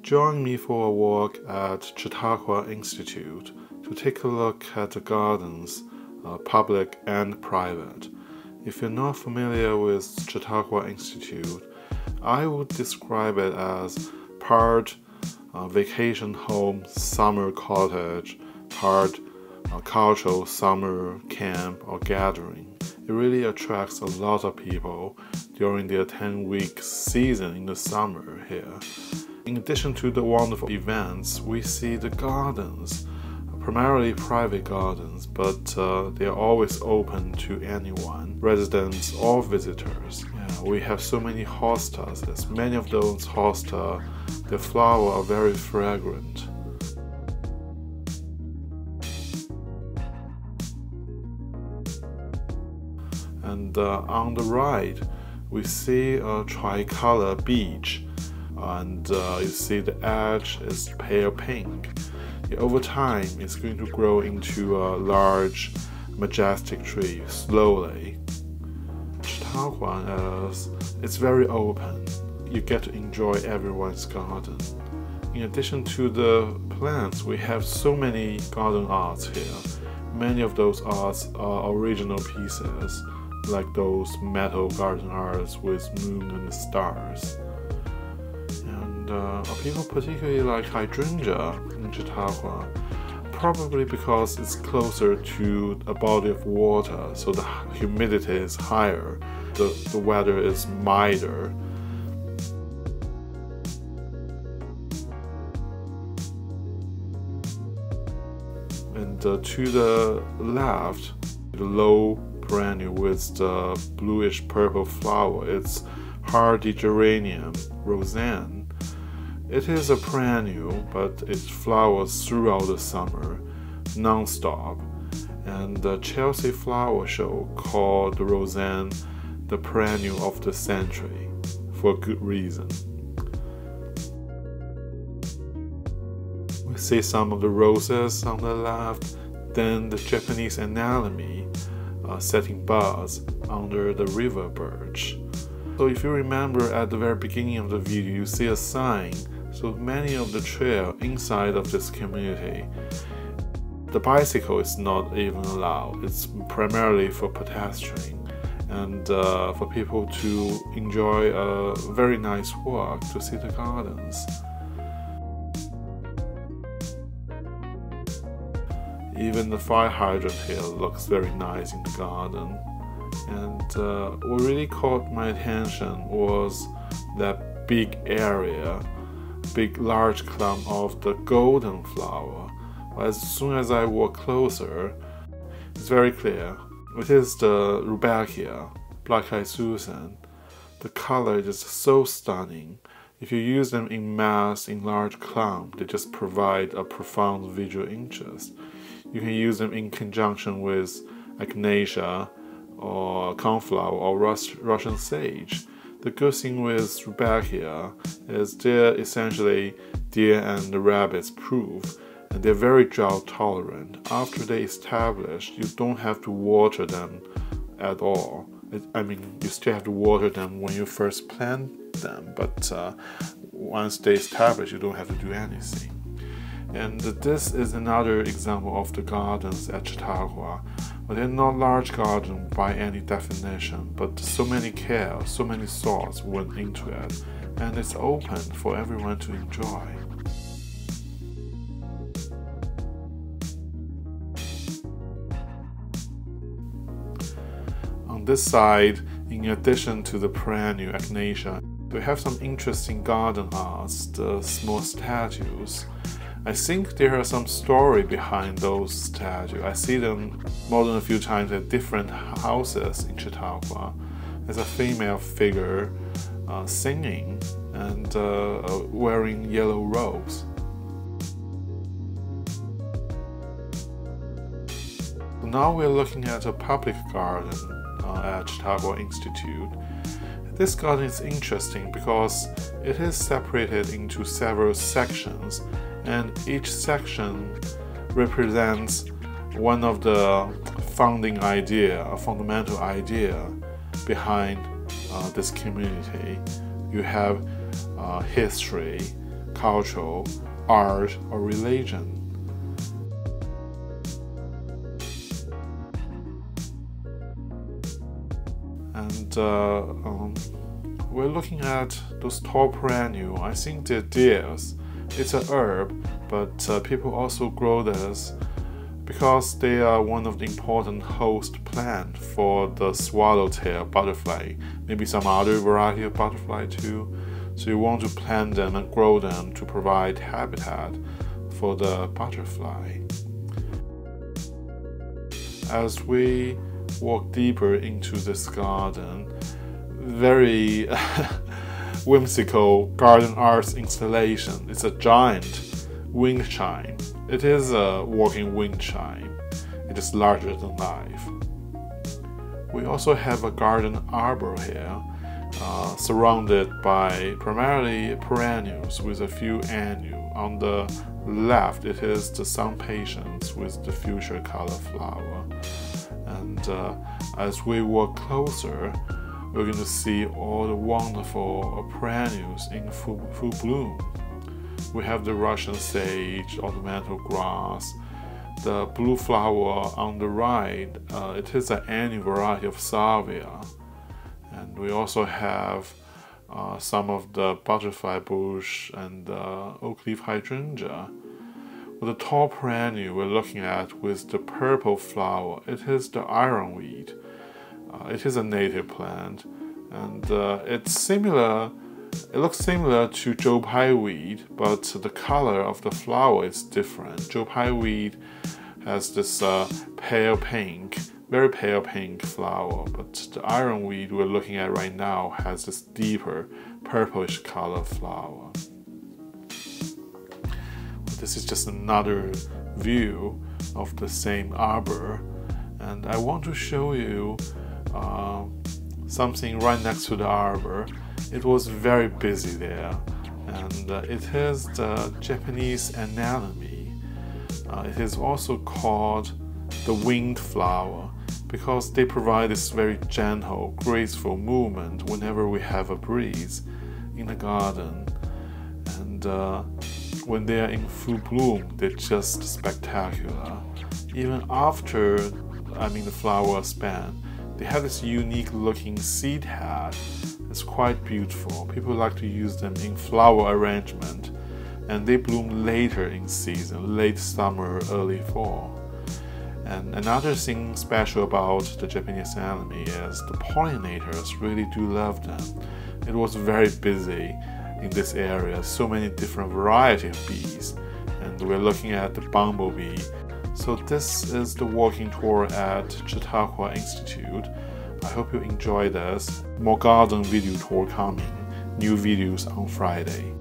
Join me for a walk at Chautauqua Institute to take a look at the gardens, public and private. If you're not familiar with Chautauqua Institute, I would describe it as part vacation home summer cottage, part cultural summer camp or gathering. It really attracts a lot of people during their 10-week season in the summer here. In addition to the wonderful events, we see the gardens, primarily private gardens, but they are always open to anyone, residents or visitors. Yeah, we have so many hostas. As many of those hosta, the flowers are very fragrant. And on the right, we see a tricolor beach, and you see the edge is pale pink. Over time, it's going to grow into a large, majestic tree slowly. Chautauqua it's very open. You get to enjoy everyone's garden. In addition to the plants, we have so many garden arts here. Many of those arts are original pieces, like those metal garden arts with moon and stars. And people particularly like hydrangea in Chautauqua, probably because it's closer to a body of water, so the humidity is higher, the weather is milder. And to the left, the low perennial with the bluish purple flower, it's hardy geranium, Roseanne. It is a perennial, but it flowers throughout the summer, non-stop. And the Chelsea Flower Show called the Roseanne the perennial of the century, for good reason. We see some of the roses on the left, then the Japanese anemone setting buds under the river birch. So if you remember at the very beginning of the video, you see a sign. So many of the trail inside of this community, the bicycle is not even allowed. It's primarily for pedestrian and for people to enjoy a very nice walk to see the gardens. Even the fire hydrant here looks very nice in the garden. And what really caught my attention was that big area, large clump of the golden flower. As soon as I walk closer, it's very clear. It is the Rudbeckia, Black-eyed Susan. The color is so stunning. If you use them in mass, in large clump, they just provide a profound visual interest. You can use them in conjunction with echinacea or cornflower or Russian sage. The good thing with Rudbeckia is they're essentially deer and rabbits proof, and they're very drought tolerant. After they establish, you don't have to water them at all. I mean, you still have to water them when you first plant them, but once they establish, you don't have to do anything. And this is another example of the gardens at Chautauqua. They're not large gardens by any definition, but so many care, so many thoughts went into it, and it's open for everyone to enjoy. On this side, in addition to the perennial echinacea, we have some interesting garden arts, the small statues. I think there are some story behind those statues. I see them more than a few times at different houses in Chautauqua. There's a female figure singing and wearing yellow robes. So now we're looking at a public garden at Chautauqua Institute. This garden is interesting because it is separated into several sections, and each section represents one of the fundamental idea behind this community. You have history, culture, art, or religion. And we're looking at those tall perennial. I think they're deers. It's a herb, but people also grow this because they are one of the important host plant for the swallowtail butterfly, maybe some other variety of butterfly too. So you want to plant them and grow them to provide habitat for the butterfly. As we walk deeper into this garden, very whimsical garden arts installation. It's a giant wind chime. It is a walking wind chime. It is larger than life. We also have a garden arbor here, surrounded by primarily perennials with a few annual. On the left, it is the sun patience with the fuchsia color flower. And as we walk closer, we're going to see all the wonderful perennials in full bloom. We have the Russian sage, ornamental grass, the blue flower on the right. It is an annual variety of salvia. And we also have some of the butterfly bush and oak leaf hydrangea. With the tall perennial we're looking at with the purple flower, it is the ironweed. It is a native plant, and it looks similar to Joe Pye weed, but the color of the flower is different. Joe Pye weed has this pale pink, very pale pink flower, but the ironweed we're looking at right now has this deeper purplish color flower. This is just another view of the same arbor, and I want to show you something right next to the arbor. It was very busy there, and it is the Japanese anemone. It is also called the winged flower because they provide this very gentle, graceful movement whenever we have a breeze in the garden. And when they are in full bloom, they're just spectacular. Even after, the flower span, they have this unique looking seed head. It's quite beautiful. People like to use them in flower arrangement, and they bloom later in season, late summer, early fall. And another thing special about the Japanese anemone is the pollinators really do love them. It was very busy in this area, so many different varieties of bees, and we're looking at the bumblebee. So this is the walking tour at Chautauqua Institute. I hope you enjoy this. More garden video tour coming. New videos on Friday.